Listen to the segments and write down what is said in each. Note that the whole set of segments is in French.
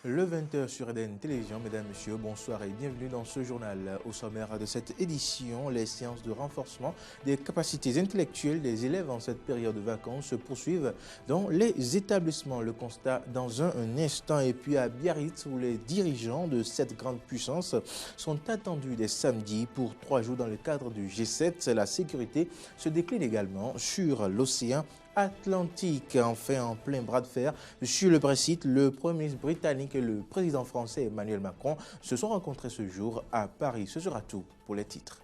Le 20h sur Eden Télévision, mesdames, messieurs, bonsoir et bienvenue dans ce journal. Au sommaire de cette édition, les séances de renforcement des capacités intellectuelles des élèves en cette période de vacances se poursuivent dans les établissements. Le constat dans un instant. Et puis à Biarritz, où les dirigeants de cette grande puissance sont attendus dès samedi pour 3 jours dans le cadre du G7. La sécurité se décline également sur l'océan Atlantique. Enfin, en plein bras de fer sur le Brexit, le Premier ministre britannique et le président français Emmanuel Macron se sont rencontrés ce jour à Paris. Ce sera tout pour les titres.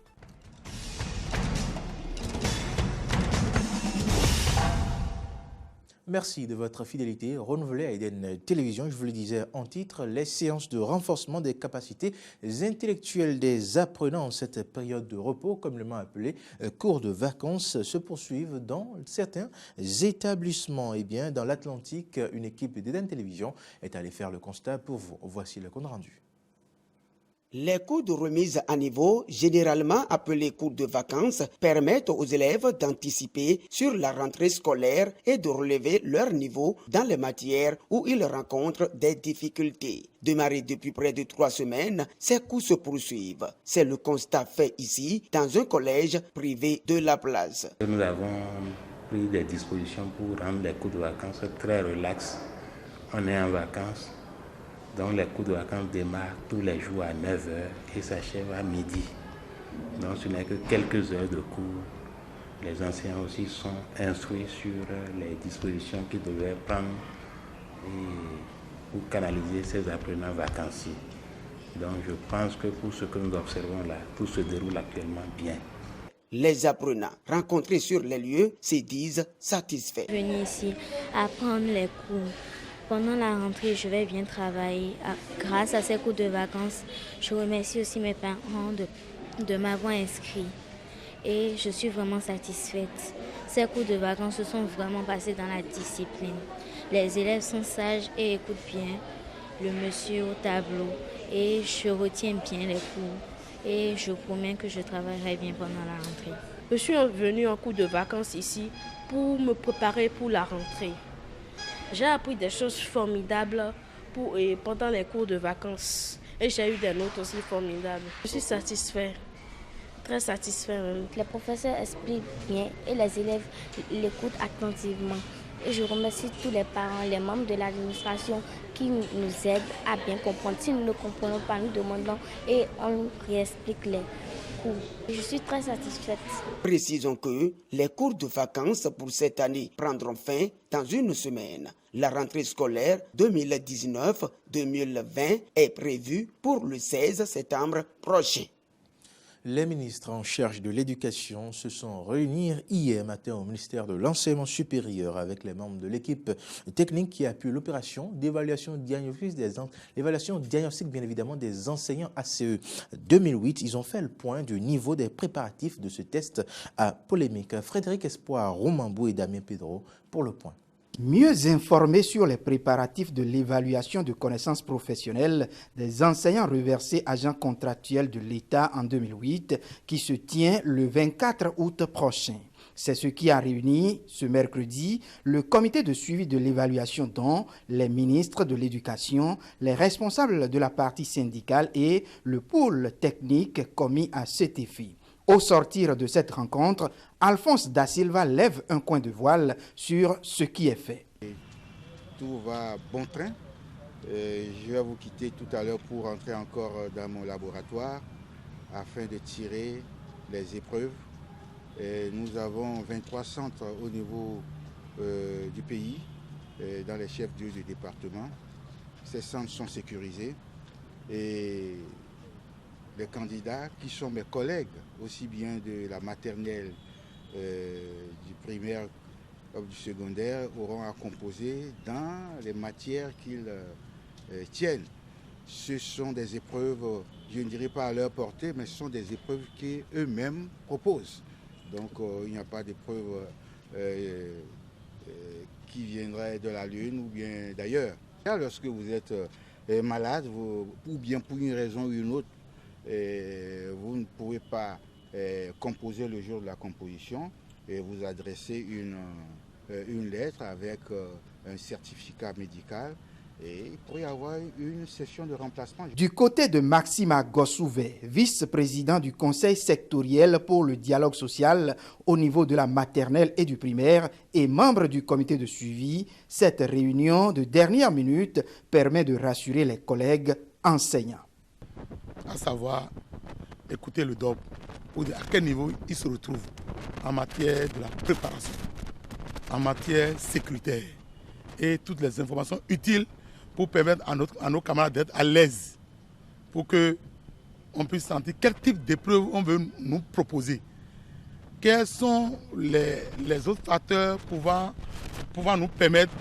Merci de votre fidélité renouvelée à Eden Télévision. Je vous le disais en titre, les séances de renforcement des capacités intellectuelles des apprenants en cette période de repos, communément appelée cours de vacances, se poursuivent dans certains établissements. Eh bien, dans l'Atlantique, une équipe d'Eden Télévision est allée faire le constat pour vous. Voici le compte rendu. Les cours de remise à niveau, généralement appelés cours de vacances, permettent aux élèves d'anticiper sur la rentrée scolaire et de relever leur niveau dans les matières où ils rencontrent des difficultés. Démarrés depuis près de 3 semaines, ces cours se poursuivent. C'est le constat fait ici, dans un collège privé de la place. Nous avons pris des dispositions pour rendre les cours de vacances très relax. On est en vacances. Donc les cours de vacances démarrent tous les jours à 9h et s'achèvent à midi. Donc ce n'est que quelques heures de cours. Les enseignants aussi sont instruits sur les dispositions qu'ils devaient prendre pour canaliser ces apprenants vacanciers. Donc je pense que pour ce que nous observons là, tout se déroule actuellement bien. Les apprenants rencontrés sur les lieux se disent satisfaits. Venir ici apprendre les cours. Pendant la rentrée, je vais bien travailler. Grâce à ces cours de vacances, je remercie aussi mes parents de m'avoir inscrit. Et je suis vraiment satisfaite. Ces cours de vacances se sont vraiment passés dans la discipline. Les élèves sont sages et écoutent bien le monsieur au tableau. Et je retiens bien les cours. Et je promets que je travaillerai bien pendant la rentrée. Je suis venue en cours de vacances ici pour me préparer pour la rentrée. J'ai appris des choses formidables pendant les cours de vacances et j'ai eu des notes aussi formidables. Je suis satisfait, très satisfait même. Les professeurs expliquent bien et les élèves l'écoutent attentivement. Et je remercie tous les parents, les membres de l'administration qui nous aident à bien comprendre. Si nous ne comprenons pas, nous demandons et on réexplique les cours. Je suis très satisfaite. Précisons que les cours de vacances pour cette année prendront fin dans une semaine. La rentrée scolaire 2019-2020 est prévue pour le 16 septembre prochain. Les ministres en charge de l'éducation se sont réunis hier matin au ministère de l'Enseignement supérieur avec les membres de l'équipe technique qui appuie l'opération d'évaluation diagnostique bien évidemment des enseignants ACE 2008. Ils ont fait le point du niveau des préparatifs de ce test à polémique. Frédéric Espoir, Romambou et Damien Pedro pour le point. Mieux informés sur les préparatifs de l'évaluation de connaissances professionnelles des enseignants reversés agents contractuels de l'État en 2008 qui se tient le 24 août prochain. C'est ce qui a réuni ce mercredi le comité de suivi de l'évaluation dont les ministres de l'Éducation, les responsables de la partie syndicale et le pôle technique commis à cet effet. Au sortir de cette rencontre, Alphonse Da Silva lève un coin de voile sur ce qui est fait. Tout va bon train. Je vais vous quitter tout à l'heure pour entrer encore dans mon laboratoire afin de tirer les épreuves. Nous avons 23 centres au niveau du pays, dans les chefs-lieux du département. Ces centres sont sécurisés et les candidats qui sont mes collègues, aussi bien de la maternelle, du primaire comme du secondaire, auront à composer dans les matières qu'ils tiennent. Ce sont des épreuves, je ne dirais pas à leur portée, mais ce sont des épreuves qu'eux-mêmes proposent. Donc il n'y a pas d'épreuve qui viendrait de la Lune ou bien d'ailleurs. Lorsque vous êtes malade, ou bien pour une raison ou une autre, vous ne pouvez pas composer le jour de la composition et vous adressez une lettre avec un certificat médical et il pourrait y avoir une session de remplacement. Du côté de Maxima Gossouvet, vice-président du Conseil sectoriel pour le dialogue social au niveau de la maternelle et du primaire et membre du comité de suivi, cette réunion de dernière minute permet de rassurer les collègues enseignants. À savoir, écouter le DOB pour dire à quel niveau il se retrouve en matière de la préparation, en matière sécuritaire et toutes les informations utiles pour permettre à nos camarades d'être à l'aise, pour qu'on puisse sentir quel type d'épreuve on veut nous proposer. Quels sont les autres facteurs pouvant nous permettre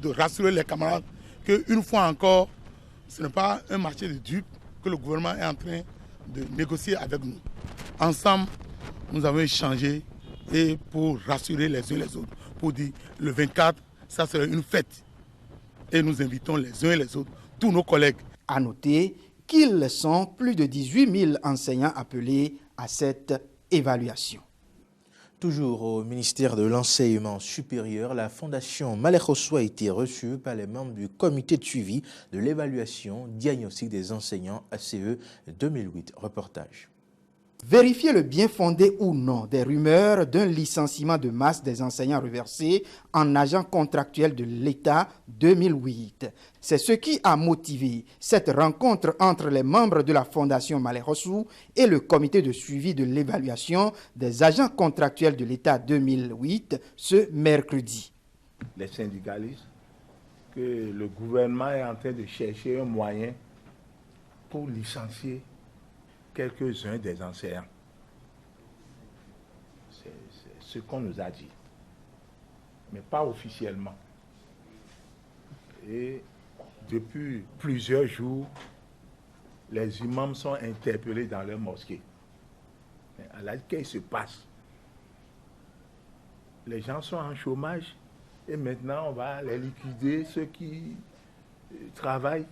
de rassurer les camarades qu'une fois encore, ce n'est pas un marché de dupes que le gouvernement est en train de négocier avec nous. Ensemble, nous avons échangé et pour rassurer les uns les autres, pour dire le 24, ça sera une fête. Et nous invitons les uns et les autres, tous nos collègues. À noter qu'ils sont plus de 18 000 enseignants appelés à cette évaluation. Toujours au ministère de l'Enseignement supérieur, la Fondation Malekhossou a été reçue par les membres du comité de suivi de l'évaluation diagnostic des enseignants ACE 2008. Reportage. Vérifier le bien fondé ou non des rumeurs d'un licenciement de masse des enseignants reversés en agents contractuels de l'État 2008. C'est ce qui a motivé cette rencontre entre les membres de la Fondation Malekhossou et le comité de suivi de l'évaluation des agents contractuels de l'État 2008 ce mercredi. Les syndicalistes, que le gouvernement est en train de chercher un moyen pour licencier quelques-uns des enseignants. C'est ce qu'on nous a dit, mais pas officiellement. Et depuis plusieurs jours, les imams sont interpellés dans leur mosquée. Alors, qu'est-ce qui se passe? Les gens sont en chômage et maintenant on va les liquider, ceux qui travaillent.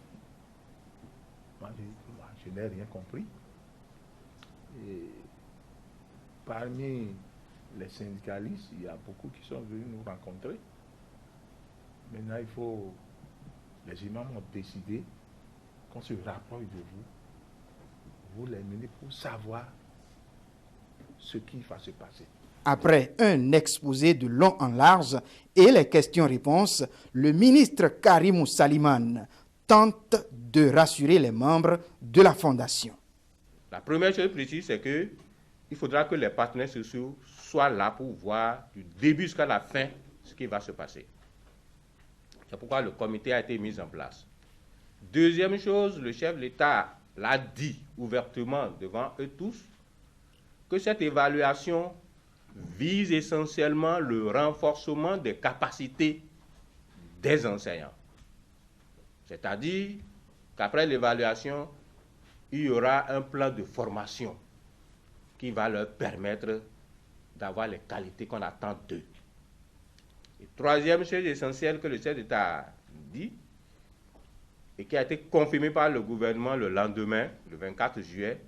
Moi, je n'ai rien compris. Et parmi les syndicalistes, il y a beaucoup qui sont venus nous rencontrer. Maintenant, les imams ont décidé qu'on se rapproche de vous les menez pour savoir ce qui va se passer. Après un exposé de long en large et les questions-réponses, le ministre Karimou Saliman tente de rassurer les membres de la Fondation. La première chose précise, c'est qu'il faudra que les partenaires sociaux soient là pour voir du début jusqu'à la fin ce qui va se passer. C'est pourquoi le comité a été mis en place. Deuxième chose, le chef de l'État l'a dit ouvertement devant eux tous, que cette évaluation vise essentiellement le renforcement des capacités des enseignants. C'est-à-dire qu'après l'évaluation, il y aura un plan de formation qui va leur permettre d'avoir les qualités qu'on attend d'eux. Et troisième chose essentielle que le chef d'État a dit, et qui a été confirmée par le gouvernement le lendemain, le 24 juillet,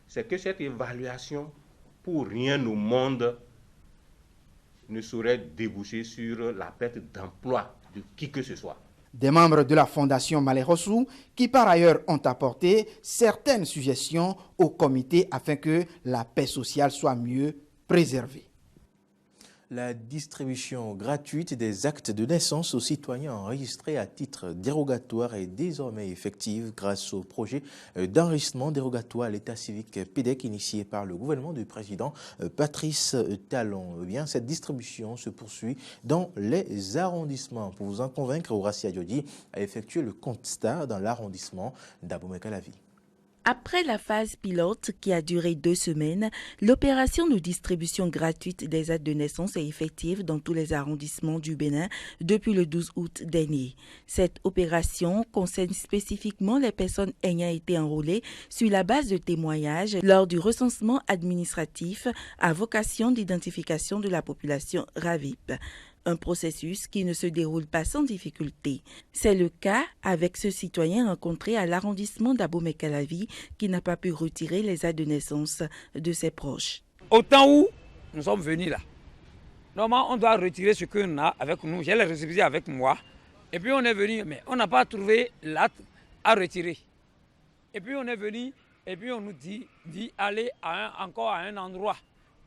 c'est que cette évaluation, pour rien au monde, ne saurait déboucher sur la perte d'emploi de qui que ce soit. Des membres de la Fondation Malekhossou qui par ailleurs ont apporté certaines suggestions au comité afin que la paix sociale soit mieux préservée. La distribution gratuite des actes de naissance aux citoyens enregistrés à titre dérogatoire est désormais effective grâce au projet d'enregistrement dérogatoire à l'état civique PEDEC initié par le gouvernement du président Patrice Talon. Eh bien, cette distribution se poursuit dans les arrondissements. Pour vous en convaincre, Horacia Diodi a effectué le constat dans l'arrondissement d'Abomey-Calavi. Après la phase pilote qui a duré 2 semaines, l'opération de distribution gratuite des actes de naissance est effective dans tous les arrondissements du Bénin depuis le 12 août dernier. Cette opération concerne spécifiquement les personnes ayant été enrôlées sur la base de témoignages lors du recensement administratif à vocation d'identification de la population RAVIP. Un processus qui ne se déroule pas sans difficulté. C'est le cas avec ce citoyen rencontré à l'arrondissement d'Abomey-Calavi qui n'a pas pu retirer les actes de naissance de ses proches. Au temps où nous sommes venus là, normalement on doit retirer ce qu'on a avec nous. J'ai les récépissés avec moi. Et puis on est venu, mais on n'a pas trouvé l'acte à retirer. Et puis on est venu, et puis on nous dit aller encore à un endroit.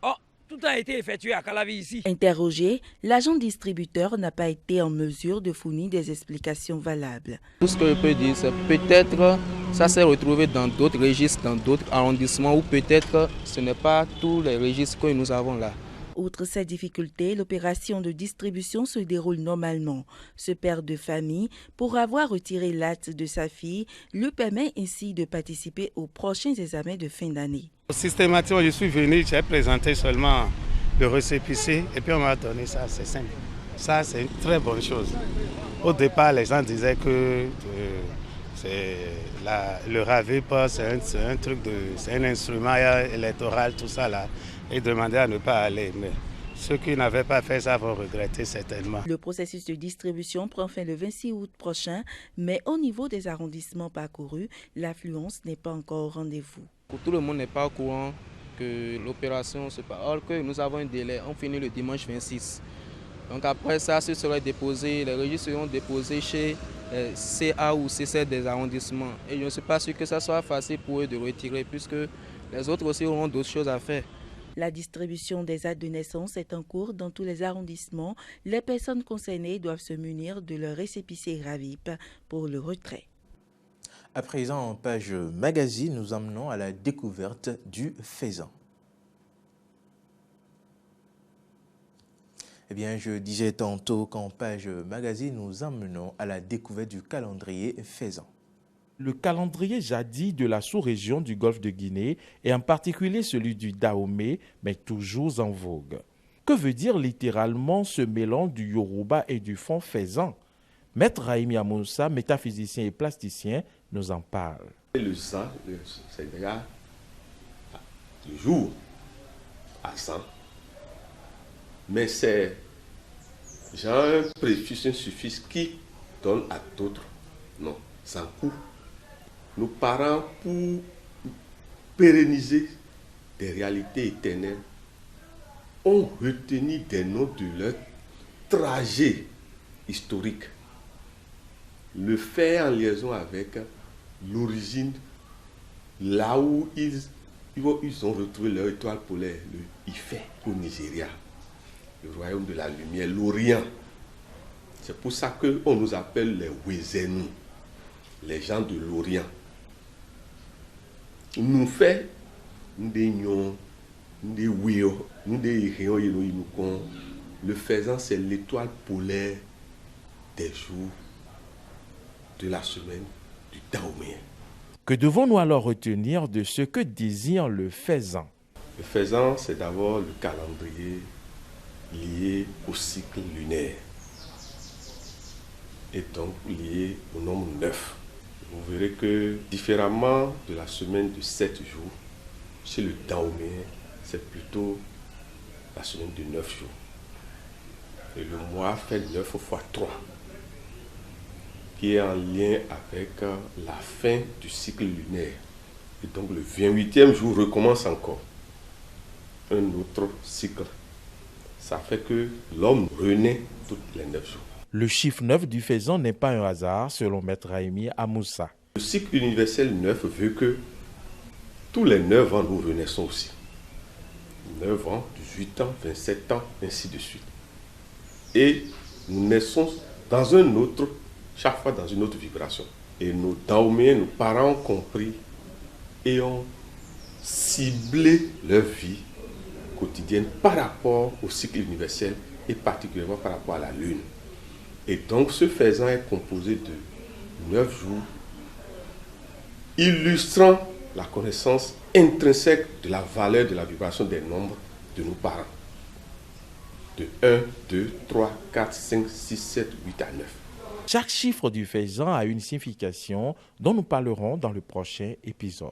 Oh, tout a été effectué à Calavi ici. Interrogé, l'agent distributeur n'a pas été en mesure de fournir des explications valables. Tout ce que je peux dire, c'est peut-être ça s'est retrouvé dans d'autres registres, dans d'autres arrondissements, ou peut-être ce n'est pas tous les registres que nous avons là. Outre ces difficultés, l'opération de distribution se déroule normalement. Ce père de famille, pour avoir retiré l'acte de sa fille, lui permet ainsi de participer aux prochains examens de fin d'année. Systématiquement, je suis venu, j'ai présenté seulement le récépissé et puis on m'a donné ça, c'est simple. Ça, c'est une très bonne chose. Au départ, les gens disaient que le RAVIP, c'est un truc c'est un instrument électoral, tout ça là. Et demandaient à ne pas aller. Mais ceux qui n'avaient pas fait ça vont regretter certainement. Le processus de distribution prend fin le 26 août prochain, mais au niveau des arrondissements parcourus, l'affluence n'est pas encore au rendez-vous. Tout le monde n'est pas au courant que l'opération se passe. Or que nous avons un délai, on finit le dimanche 26. Donc après ça, ce sera déposé, les registres seront déposés chez CA ou C7 des arrondissements. Et je ne suis pas sûr que ça soit facile pour eux de retirer, puisque les autres aussi auront d'autres choses à faire. La distribution des actes de naissance est en cours dans tous les arrondissements. Les personnes concernées doivent se munir de leur récépissé RAVIP pour le retrait. À présent, en page magazine, nous emmenons à la découverte du faisan. Eh bien, je disais tantôt qu'en page magazine, nous emmenons à la découverte du calendrier faisan. Le calendrier jadis de la sous-région du golfe de Guinée, et en particulier celui du Dahomey, mais toujours en vogue. Que veut dire littéralement ce mélange du Yoruba et du fond faisan? Maître Raimi Amoussa, métaphysicien et plasticien, nous en parle. Le sang, c'est déjà le jour à 100. Mais c'est genre un préfixe, un suffixe qui donne à d'autres. Non, sans coup. Nos parents, pour pérenniser des réalités éternelles, ont retenu des noms de leur trajet historique. Le faire en liaison avec l'origine, là où ils ont retrouvé leur étoile polaire, le Ifẹ̀ au Nigeria, le royaume de la lumière, l'Orient. C'est pour ça qu'on nous appelle les Wezenu, les gens de l'Orient. Nous fait des nions, des wio, nous des réons. Le faisan, c'est l'étoile polaire des jours de la semaine du Dahomey. Que devons-nous alors retenir de ce que désire le faisan? Le faisan, c'est d'abord le calendrier lié au cycle lunaire et donc lié au nombre 9. Vous verrez que, différemment de la semaine de 7 jours, chez le Dahomey, c'est plutôt la semaine de 9 jours. Et le mois fait 9 fois 3, qui est en lien avec la fin du cycle lunaire. Et donc le 28e jour recommence encore un autre cycle. Ça fait que l'homme renaît toutes les 9 jours. Le chiffre 9 du faisan n'est pas un hasard, selon Maître Raimi Amoussa. Le cycle universel 9 veut que tous les 9 ans, nous renaissons aussi. 9 ans, 18 ans, 27 ans, ainsi de suite. Et nous naissons dans un autre, chaque fois dans une autre vibration. Et nos Dahoméens, nos parents ont compris et ont ciblé leur vie quotidienne par rapport au cycle universel et particulièrement par rapport à la Lune. Et donc ce faisan est composé de 9 jours illustrant la connaissance intrinsèque de la valeur de la vibration des nombres de nos parents. De 1, 2, 3, 4, 5, 6, 7, 8 à 9. Chaque chiffre du faisan a une signification dont nous parlerons dans le prochain épisode.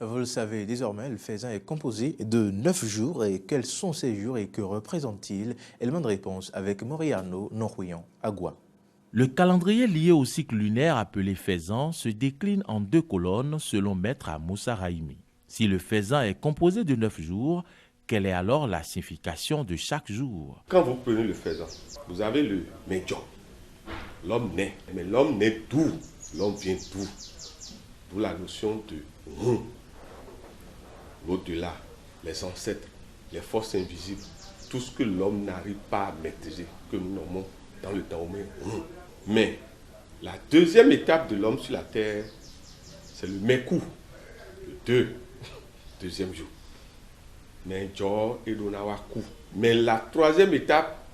Vous le savez désormais, le faisan est composé de 9 jours. Et quels sont ces jours et que représentent-ils? Élément de réponse avec Moriano Nonrouyon Agua. Le calendrier lié au cycle lunaire appelé faisan se décline en 2 colonnes selon Maître Amoussa Raimi. Si le faisan est composé de 9 jours, quelle est alors la signification de chaque jour? Quand vous prenez le faisan, vous avez le Medjo. l'homme naît. Mais l'homme naît d'où? L'homme vient d'où? D'où la notion de l'au-delà, les ancêtres, les forces invisibles, tout ce que l'homme n'arrive pas à maîtriser, que nous nommons dans le Dahomey. Mais la deuxième étape de l'homme sur la terre, c'est le Mekou, le deuxième jour. Mais Djor et Donawaku. Mais la troisième étape,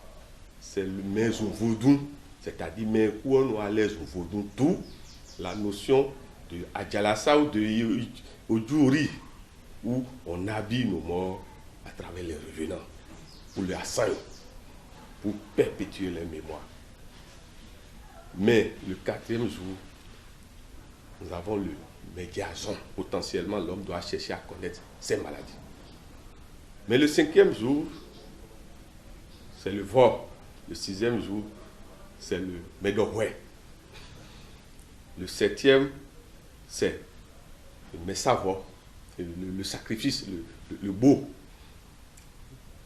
c'est le Mezovodun, c'est-à-dire Mekou on a les Vodun, d'où la notion de Adjalasa ou de Ojuri, où on habille nos morts à travers les revenants, pour les assaillir, pour perpétuer les mémoires. Mais le quatrième jour, nous avons le médiason. Potentiellement, l'homme doit chercher à connaître ses maladies. Mais le cinquième jour, c'est le vor. Le sixième jour, c'est le médoroué. Le septième, c'est le messavo, le sacrifice, le beau,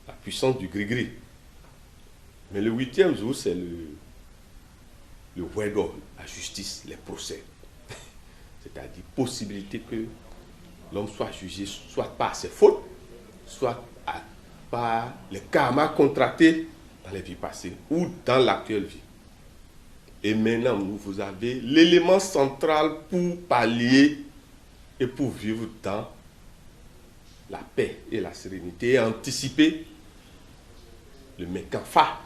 la puissance du gris-gris. Mais le huitième jour, c'est le wedo, la justice, les procès. C'est-à-dire possibilité que l'homme soit jugé soit par ses fautes, soit par les karmas contractés dans les vies passées ou dans l'actuelle vie. Et maintenant, vous avez l'élément central pour pallier et pour vivre dans la paix et la sérénité et anticiper le Mekanfa.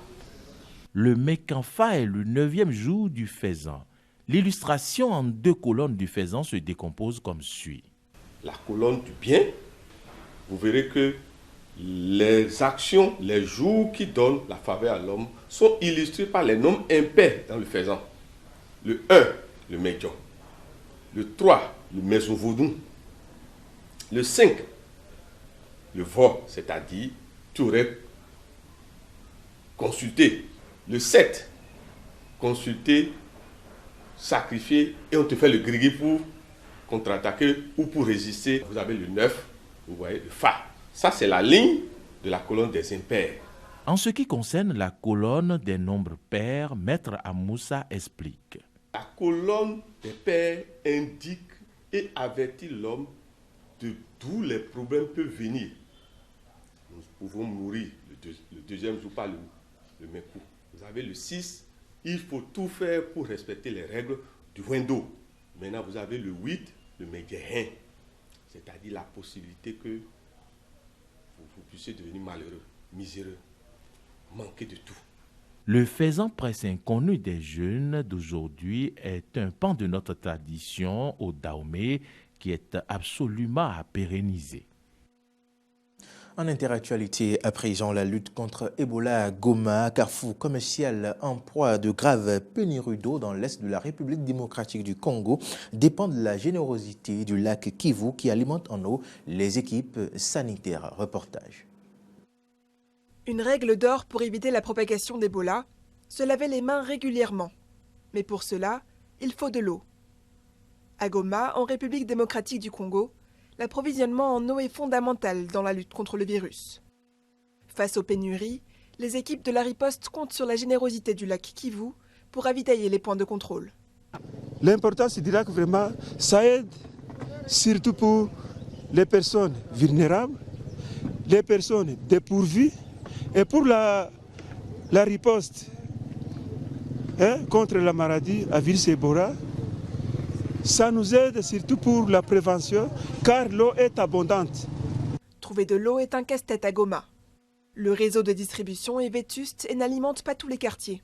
Le Mekanfa est le 9e jour du faisan. L'illustration en 2 colonnes du faisan se décompose comme suit. La colonne du bien, vous verrez que les actions, les jours qui donnent la faveur à l'homme sont illustrés par les nombres impairs dans le faisan. Le 1, le médium. Le 3, le mésovodun. Le 5, le vor, c'est-à-dire tu aurais consulté. Le 7, consulter, sacrifier et on te fait le grigui pour contre-attaquer ou pour résister. Vous avez le 9, vous voyez le fa. Ça, c'est la ligne de la colonne des impairs. En ce qui concerne la colonne des nombres pairs, Maître Amoussa explique. La colonne des pairs indique et avertit l'homme de d'où les problèmes peuvent venir. Nous pouvons mourir le deuxième jour par le même coup. Vous avez le 6, il faut tout faire pour respecter les règles du Wendo. Maintenant, vous avez le 8, le Médéhin, c'est-à-dire la possibilité que vous puissiez devenir malheureux, miséreux, manquer de tout. Le faisan presque inconnu des jeunes d'aujourd'hui est un pan de notre tradition au Dahomey qui est absolument à pérenniser. En interactualité, à présent, la lutte contre Ebola à Goma, carrefour commercial en proie de graves pénuries d'eau dans l'est de la République démocratique du Congo, dépend de la générosité du lac Kivu qui alimente en eau les équipes sanitaires. Reportage. Une règle d'or pour éviter la propagation d'Ebola, se laver les mains régulièrement. Mais pour cela, il faut de l'eau. À Goma, en République démocratique du Congo, l'approvisionnement en eau est fondamental dans la lutte contre le virus. Face aux pénuries, les équipes de la riposte comptent sur la générosité du lac Kivu pour ravitailler les points de contrôle. L'importance du lac, vraiment, ça aide surtout pour les personnes vulnérables, les personnes dépourvues et pour la riposte contre la maladie à virus Ebola. Ça nous aide surtout pour la prévention, car l'eau est abondante. Trouver de l'eau est un casse-tête à Goma. Le réseau de distribution est vétuste et n'alimente pas tous les quartiers.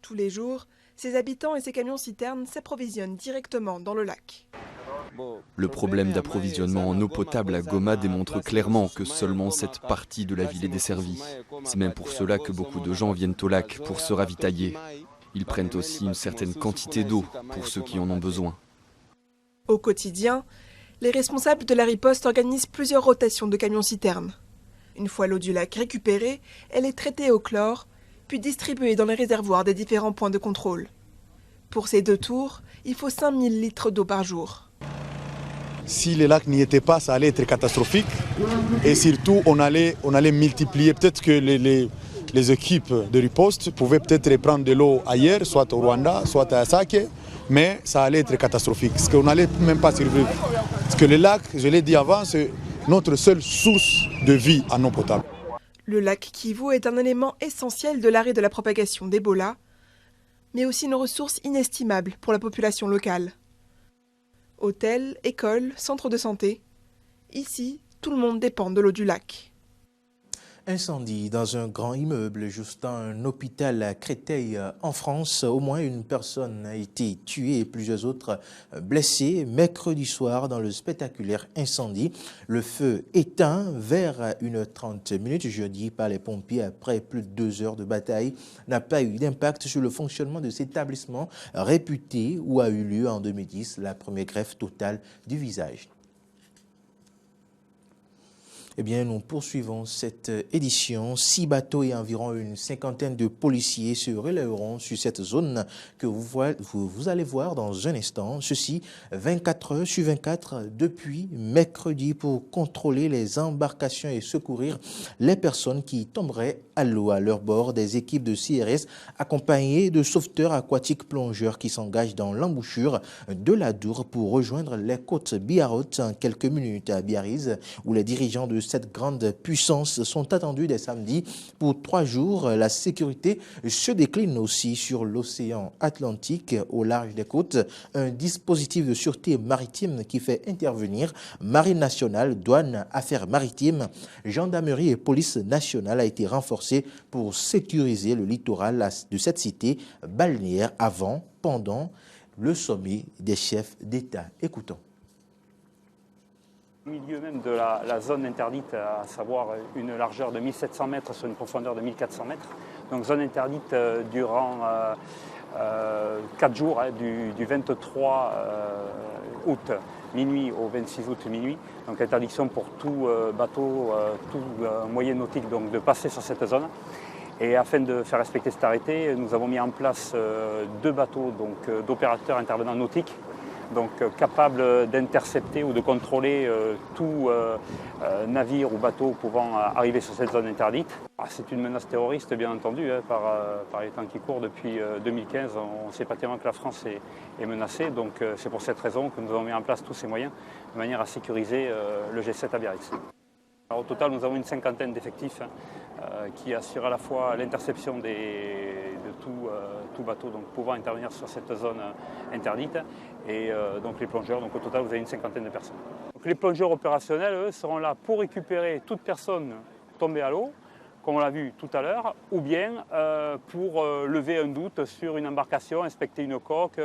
Tous les jours, ses habitants et ses camions-citernes s'approvisionnent directement dans le lac. Le problème d'approvisionnement en eau potable à Goma démontre clairement que seulement cette partie de la ville est desservie. C'est même pour cela que beaucoup de gens viennent au lac pour se ravitailler. Ils prennent aussi une certaine quantité d'eau pour ceux qui en ont besoin. Au quotidien, les responsables de la riposte organisent plusieurs rotations de camions-citernes. Une fois l'eau du lac récupérée, elle est traitée au chlore, puis distribuée dans les réservoirs des différents points de contrôle. Pour ces 2 tours, il faut 5000 litres d'eau par jour. Si les lacs n'y étaient pas, ça allait être catastrophique. Et surtout, on allait multiplier. Peut-être que les équipes de riposte pouvaient peut-être prendre de l'eau ailleurs, soit au Rwanda, soit à Sake, mais ça allait être catastrophique, parce qu'on n'allait même pas survivre. Parce que le lac, je l'ai dit avant, c'est notre seule source de vie en eau potable. Le lac Kivu est un élément essentiel de l'arrêt de la propagation d'Ebola, mais aussi une ressource inestimable pour la population locale. Hôtels, écoles, centres de santé. Ici, tout le monde dépend de l'eau du lac. Incendie dans un grand immeuble juste dans un hôpital à Créteil en France. Au moins une personne a été tuée et plusieurs autres blessées mercredi soir dans le spectaculaire incendie. Le feu éteint vers 1h30 jeudi par les pompiers après plus de 2 heures de bataille n'a pas eu d'impact sur le fonctionnement de cet établissement réputé où a eu lieu en 2010 la première greffe totale du visage. Eh bien, nous poursuivons cette édition. 6 bateaux et environ une cinquantaine de policiers se relèveront sur cette zone que vous allez voir dans un instant. Ceci 24 heures sur 24 depuis mercredi pour contrôler les embarcations et secourir les personnes qui tomberaient à l'eau. À leur bord, des équipes de CRS accompagnées de sauveteurs aquatiques plongeurs qui s'engagent dans l'embouchure de la Dour pour rejoindre les côtes biarrotes en quelques minutes à Biarritz, où les dirigeants de cette grande puissance sont attendus dès samedi pour 3 jours. La sécurité se décline aussi sur l'océan Atlantique au large des côtes. Un dispositif de sûreté maritime qui fait intervenir Marine nationale, douane, affaires maritimes, gendarmerie et police nationale a été renforcé pour sécuriser le littoral de cette cité balnéaire avant, pendant le sommet des chefs d'État. Écoutons. Au milieu même de la zone interdite, à savoir une largeur de 1700 mètres sur une profondeur de 1400 mètres. Donc zone interdite durant 4 jours, du 23 août minuit au 26 août minuit. Donc interdiction pour tout bateau, tout moyen nautique donc, de passer sur cette zone. Et afin de faire respecter cet arrêté, nous avons mis en place 2 bateaux d'opérateurs intervenants nautiques, donc capables d'intercepter ou de contrôler tout navire ou bateau pouvant arriver sur cette zone interdite. C'est une menace terroriste bien entendu, par les temps qui courent. Depuis 2015, on sait pratiquement que la France est menacée, donc c'est pour cette raison que nous avons mis en place tous ces moyens de manière à sécuriser le G7 à Biarritz. Alors, au total, nous avons une cinquantaine d'effectifs qui assurent à la fois l'interception de tout bateau donc, pouvant intervenir sur cette zone interdite et donc les plongeurs. Donc au total, vous avez une cinquantaine de personnes. Donc, les plongeurs opérationnels, eux, seront là pour récupérer toute personne tombée à l'eau, comme on l'a vu tout à l'heure, ou bien pour lever un doute sur une embarcation, inspecter une coque,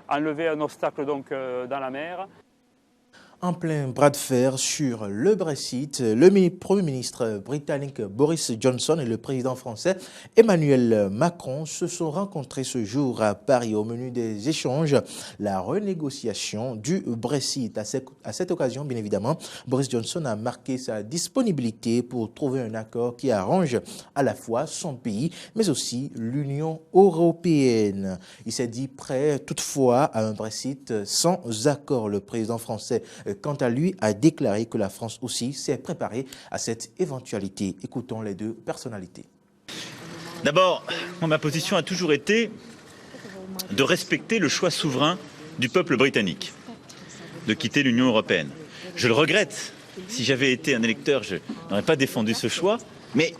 enlever un obstacle donc, dans la mer. En plein bras de fer sur le Brexit, le Premier ministre britannique Boris Johnson et le président français Emmanuel Macron se sont rencontrés ce jour à Paris. Au menu des échanges, la renégociation du Brexit. À cette occasion, bien évidemment, Boris Johnson a marqué sa disponibilité pour trouver un accord qui arrange à la fois son pays, mais aussi l'Union européenne. Il s'est dit prêt toutefois à un Brexit sans accord. Le président français, quant à lui, a déclaré que la France aussi s'est préparée à cette éventualité. Écoutons les 2 personnalités. D'abord, ma position a toujours été de respecter le choix souverain du peuple britannique, de quitter l'Union européenne. Je le regrette. Si j'avais été un électeur, je n'aurais pas défendu ce choix, mais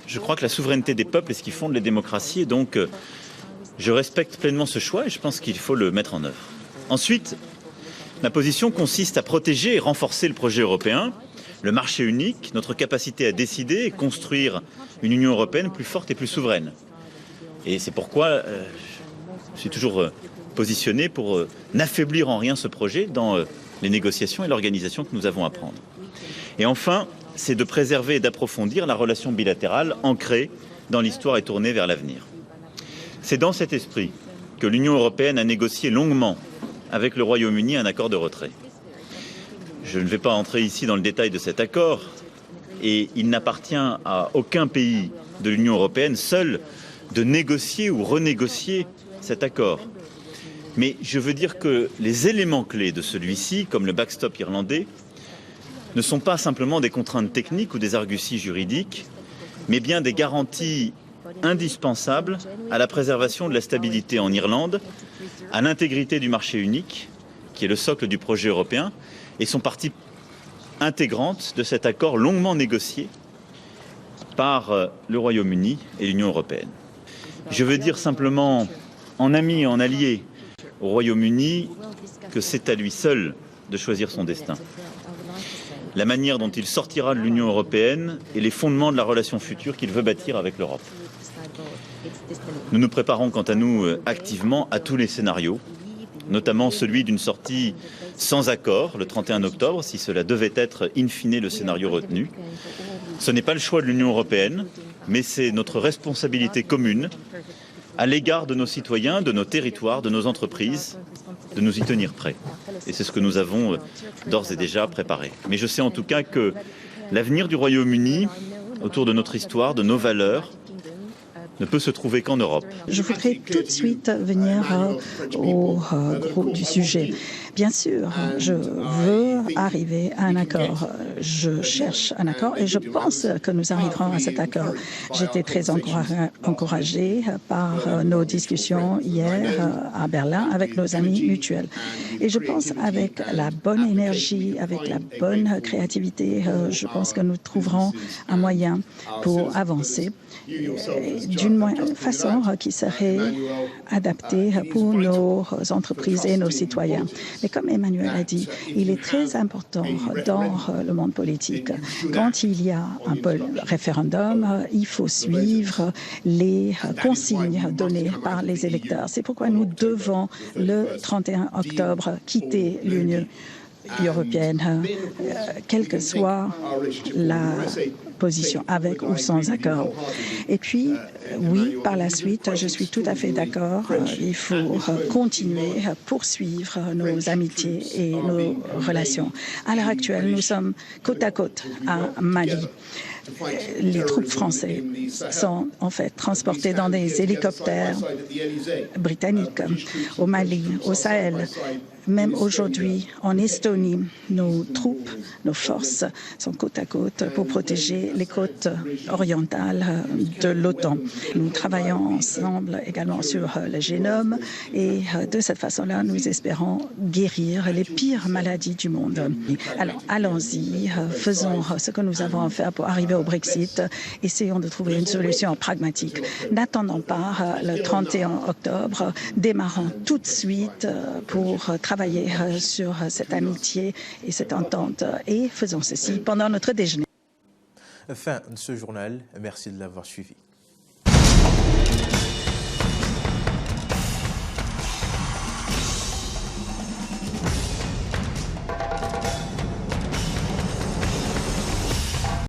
je crois que la souveraineté des peuples est ce qui fonde les démocraties, et donc je respecte pleinement ce choix et je pense qu'il faut le mettre en œuvre. Ensuite, ma position consiste à protéger et renforcer le projet européen, le marché unique, notre capacité à décider et construire une Union européenne plus forte et plus souveraine. Et c'est pourquoi je suis toujours positionné pour n'affaiblir en rien ce projet dans les négociations et l'organisation que nous avons à prendre. Et enfin, c'est de préserver et d'approfondir la relation bilatérale ancrée dans l'histoire et tournée vers l'avenir. C'est dans cet esprit que l'Union européenne a négocié longuement avec le Royaume-Uni un accord de retrait. Je ne vais pas entrer ici dans le détail de cet accord et il n'appartient à aucun pays de l'Union européenne seul de négocier ou renégocier cet accord. Mais je veux dire que les éléments clés de celui-ci, comme le backstop irlandais, ne sont pas simplement des contraintes techniques ou des arguties juridiques, mais bien des garanties indispensables à la préservation de la stabilité en Irlande, à l'intégrité du marché unique, qui est le socle du projet européen, et sont partie intégrante de cet accord longuement négocié par le Royaume-Uni et l'Union européenne. Je veux dire simplement, en ami et en allié au Royaume-Uni, que c'est à lui seul de choisir son destin. La manière dont il sortira de l'Union européenne et les fondements de la relation future qu'il veut bâtir avec l'Europe. Nous nous préparons quant à nous activement à tous les scénarios, notamment celui d'une sortie sans accord le 31 octobre, si cela devait être in fine le scénario retenu. Ce n'est pas le choix de l'Union européenne, mais c'est notre responsabilité commune à l'égard de nos citoyens, de nos territoires, de nos entreprises, de nous y tenir prêts. Et c'est ce que nous avons d'ores et déjà préparé. Mais je sais en tout cas que l'avenir du Royaume-Uni, autour de notre histoire, de nos valeurs, ne peut se trouver qu'en Europe. Je voudrais tout de suite venir au gros du sujet. Bien sûr, je veux arriver à un accord. Je cherche un accord et je pense que nous arriverons à cet accord. J'étais très encouragée par nos discussions hier à Berlin avec nos amis mutuels. Et je pense avec la bonne énergie, avec la bonne créativité, je pense que nous trouverons un moyen pour avancer d'une façon qui serait adaptée pour nos entreprises et nos citoyens. Mais comme Emmanuel a dit, il est très important dans le monde politique. Quand il y a un référendum, il faut suivre les consignes données par les électeurs. C'est pourquoi nous devons, le 31 octobre, quitter l'Union européenne, quelle que soit la position, avec ou sans accord. Et puis, oui, par la suite, je suis tout à fait d'accord, il faut continuer à poursuivre nos amitiés et nos relations. À l'heure actuelle, nous sommes côte à côte à Mali. Les troupes françaises sont en fait transportées dans des hélicoptères britanniques au Mali, au Sahel. Même aujourd'hui, en Estonie, nos troupes, nos forces sont côte à côte pour protéger les côtes orientales de l'OTAN. Nous travaillons ensemble également sur le génome et de cette façon-là, nous espérons guérir les pires maladies du monde. Alors, allons-y, faisons ce que nous avons à faire pour arriver au Brexit. Essayons de trouver une solution pragmatique. N'attendons pas le 31 octobre, démarrons tout de suite pour travailler sur cette amitié et cette entente et faisons ceci pendant notre déjeuner. Fin de ce journal. Merci de l'avoir suivi.